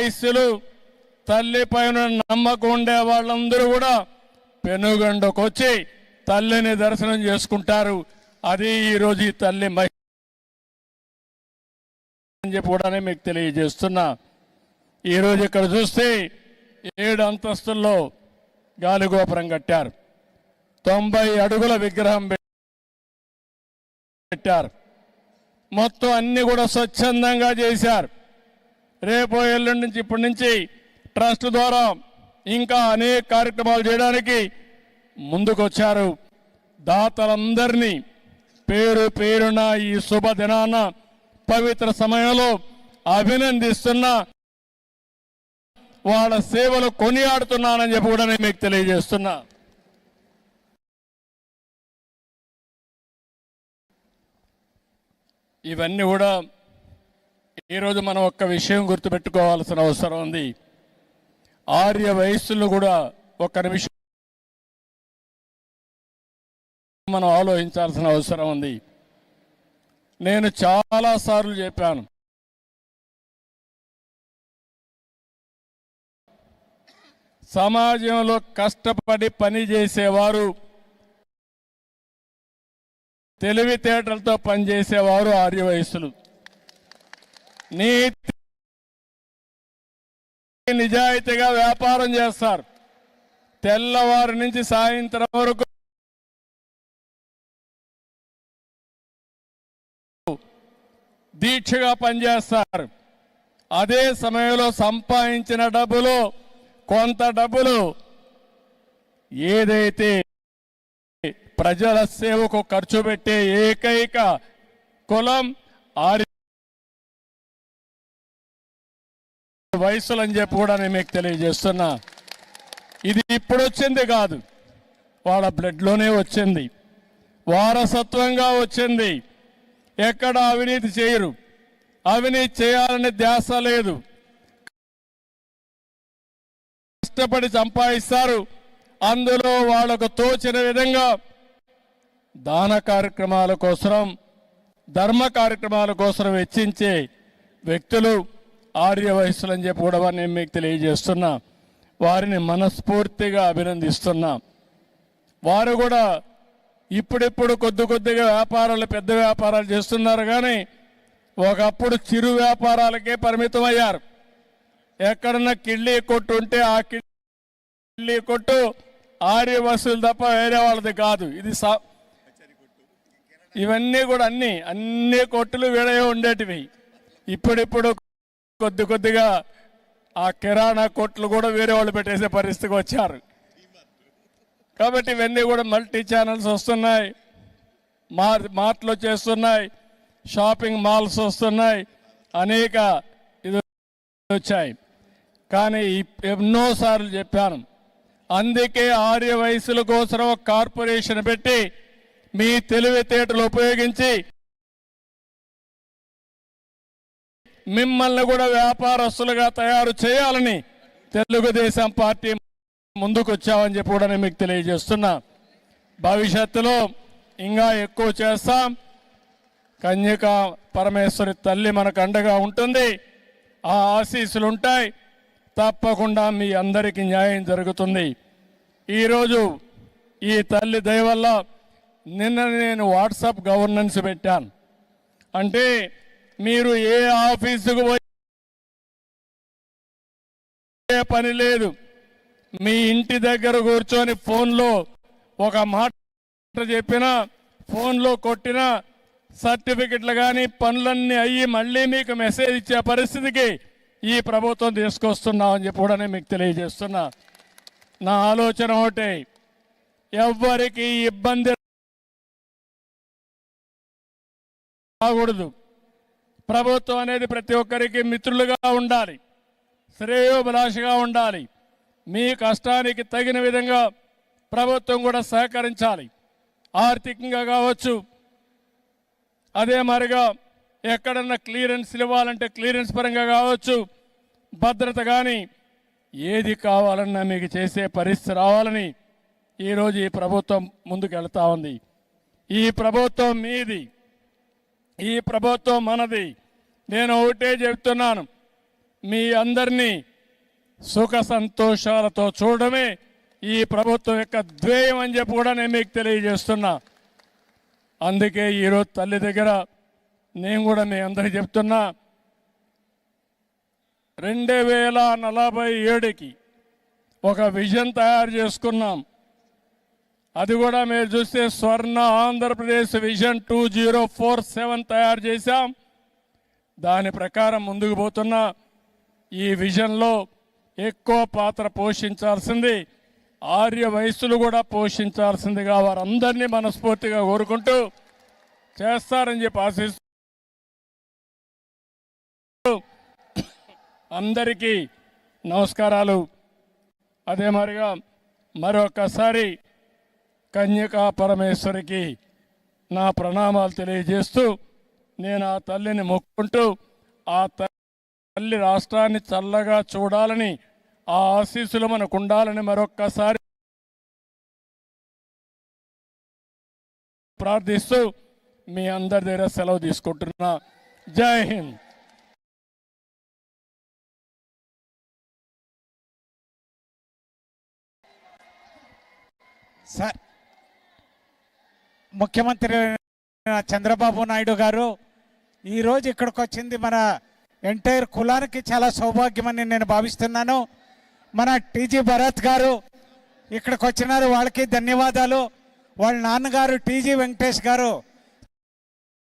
వైశ్యులు తల్లిపైన నమ్మకం ఉండే వాళ్ళందరూ కూడా పెనుగండకొచ్చి తల్లిని దర్శనం చేసుకుంటారు. అది ఈరోజు ఈ తల్లి అని చెప్పి కూడా మీకు తెలియజేస్తున్నా. ఈరోజు ఇక్కడ చూస్తే 7 అంతస్తుల్లో గాలిగోపురం కట్టారు. 90 అడుగుల విగ్రహం పెట్టారు. మొత్తం అన్ని కూడా స్వచ్ఛందంగా చేశారు. రేపు ఎల్లుండి నుంచి ఇప్పటి నుంచి ట్రస్ట్ ద్వారా ఇంకా అనేక కార్యక్రమాలు చేయడానికి ముందుకొచ్చారు. దాతలందరినీ పేరు పేరున ఈ శుభదినాన పవిత్ర సమయంలో అభినందిస్తున్నా, వాళ్ళ సేవలు కొనియాడుతున్నానని చెప్పి కూడా నేను మీకు తెలియజేస్తున్నా. ఇవన్నీ కూడా ఈరోజు మనం ఒక్క విషయం గుర్తుపెట్టుకోవాల్సిన అవసరం ఉంది. ఆర్య వయస్సులు కూడా ఒక్క నిమిషం మనం ఆలోచించాల్సిన అవసరం ఉంది. నేను చాలాసార్లు చెప్పాను, సమాజంలో కష్టపడి పని చేసేవారు, తెలివితేటలతో పనిచేసేవారు ఆర్య వయస్సులు. నీతి నిజాయితీగా వ్యాపారం చేస్తారు. తెల్లవారి నుంచి సాయంత్రం వరకు దీక్షగా పనిచేస్తారు. అదే సమయంలో సంపాదించిన డబ్బులు, కొంత డబ్బులు ఏదైతే ప్రజల సేవకు ఖర్చు పెట్టే ఏకైక కులం ఆర్య వయస్సులని చెప్పి కూడా నేను మీకు తెలియజేస్తున్నా. ఇది ఇప్పుడు వచ్చింది కాదు, వాళ్ళ బ్లడ్లోనే వచ్చింది, వారసత్వంగా వచ్చింది. ఎక్కడ అవినీతి చేయరు, అవినీతి చేయాలనే ధ్యాస లేదు. కష్టపడి సంపాదిస్తారు. అందులో వాళ్లకు తోచిన విధంగా దాన కార్యక్రమాల కోసం, ధర్మ కార్యక్రమాల కోసం వెచ్చించే వ్యక్తులు ఆర్య వయస్సులు అని చెప్పి కూడా నేను మీకు తెలియజేస్తున్నా. వారిని మనస్ఫూర్తిగా అభినందిస్తున్నా. వారు కూడా ఇప్పుడిప్పుడు కొద్దిగా వ్యాపారాలు, పెద్ద వ్యాపారాలు చేస్తున్నారు. కానీ ఒకప్పుడు చిరు వ్యాపారాలకే పరిమితం అయ్యారు. ఎక్కడన్నా కిళ్ళీ కొట్టు ఉంటే ఆ కిళ్ళీ కొట్టు ఆర్య వసూలు తప్ప వేరే వాళ్ళది కాదు. ఇది ఇవన్నీ కూడా అన్ని కొట్టులు వీడే ఉండేటివి. ఇప్పుడిప్పుడు కొద్దిగా ఆ కిరాణా కొట్లు కూడా వేరే వాళ్ళు పెట్టేసే పరిస్థితికి వచ్చారు. కాబట్టి ఇవన్నీ కూడా మల్టీ ఛానల్స్ వస్తున్నాయి, మార్ట్లు చేస్తున్నాయి, షాపింగ్ మాల్స్ వస్తున్నాయి, అనేక ఇది వచ్చాయి. కానీ ఎన్నోసార్లు చెప్పాను, అందుకే ఆర్య వయస్సుల కోసం ఒక కార్పొరేషన్ పెట్టి మీ తెలివితేటలు ఉపయోగించి మిమ్మల్ని కూడా వ్యాపారస్తులుగా తయారు చేయాలని తెలుగుదేశం పార్టీ ముందుకు వచ్చామని చెప్పి కూడా నేను మీకు తెలియజేస్తున్నా. భవిష్యత్తులో ఇంకా ఎక్కువ చేస్తాం. కన్యక పరమేశ్వరి తల్లి మనకు అండగా ఉంటుంది. ఆ ఆశీస్సులు ఉంటాయి. తప్పకుండా మీ అందరికీ న్యాయం జరుగుతుంది. ఈరోజు ఈ తల్లి దయ వల్ల నిన్న నేను వాట్సాప్ గవర్నెన్స్ పెట్టాను. అంటే మీరు ఏ ఆఫీసుకు పోయే పని లేదు. మీ ఇంటి దగ్గర కూర్చొని ఫోన్లో ఒక మాట చెప్పినా, ఫోన్లో కొట్టినా సర్టిఫికెట్లు కానీ పనులన్నీ అయ్యి మళ్ళీ మీకు మెసేజ్ ఇచ్చే పరిస్థితికి ఈ ప్రభుత్వం తీసుకొస్తున్నామని చెప్పి కూడా నేను మీకు తెలియజేస్తున్నా. నా ఆలోచన ఒకటే, ఎవ్వరికి ఇబ్బంది రాకూడదు. ప్రభుత్వం అనేది ప్రతి ఒక్కరికి మిత్రులుగా ఉండాలి, శ్రేయోభిలాషగా ఉండాలి. మీ కష్టానికి తగిన విధంగా ప్రభుత్వం కూడా సహకరించాలి. ఆర్థికంగా కావచ్చు, అదే మరిగా ఎక్కడన్నా క్లియరెన్స్లు ఇవ్వాలంటే క్లియరెన్స్ పరంగా కావచ్చు, భద్రత కానీ ఏది కావాలన్నా మీకు చేసే పరిస్థితి రావాలని ఈరోజు ఈ ప్రభుత్వం ముందుకు వెళ్తా ఉంది. ఈ ప్రభుత్వం మీది, ఈ ప్రభుత్వం మనది. నేను ఒకటే చెప్తున్నాను, మీ అందరినీ సుఖ సంతోషాలతో చూడడమే ఈ ప్రభుత్వం యొక్క ధ్యేయం అని చెప్పి కూడా నేను మీకు తెలియజేస్తున్నా. అందుకే ఈరోజు తల్లి దగ్గర నేను కూడా మీ అందరికీ చెప్తున్నా, 2047కి ఒక విజన్ తయారు చేసుకున్నాం. అది కూడా మీరు చూస్తే స్వర్ణ ఆంధ్రప్రదేశ్ విజన్ 2047 తయారు చేశాం. దాని ప్రకారం ముందుకు పోతున్నా. ఈ విజన్లో ఎక్కువ పాత్ర పోషించాల్సింది ఆర్య వయస్సులు కూడా పోషించాల్సిందిగా వారందరినీ మనస్ఫూర్తిగా కోరుకుంటూ చేస్తారని చెప్పి ఆశిస్తూ అందరికీ నమస్కారాలు. అదే మరిగా మరొకసారి కన్యకా పరమేశ్వరికి నా ప్రణామాలు తెలియజేస్తూ నేను ఆ తల్లిని మొక్కుంటూ ఆ తల్లి రాష్ట్రాన్ని చల్లగా చూడాలని, ఆ ఆశీస్సులు మనకు ఉండాలని మరొక్కసారి ప్రార్థిస్తూ మీ అందరి దగ్గర సెలవు తీసుకుంటున్నా. జై హింద్. సార్, ముఖ్యమంత్రి చంద్రబాబు నాయుడు గారు ఈరోజు ఇక్కడికి వచ్చింది మన ఎంటైర్ కులానికి చాలా సౌభాగ్యమని నేను భావిస్తున్నాను. మన టీజీ భరత్ గారు ఇక్కడికి వచ్చినారు, వాళ్ళకి ధన్యవాదాలు. వాళ్ళ నాన్నగారు టీజీ వెంకటేష్ గారు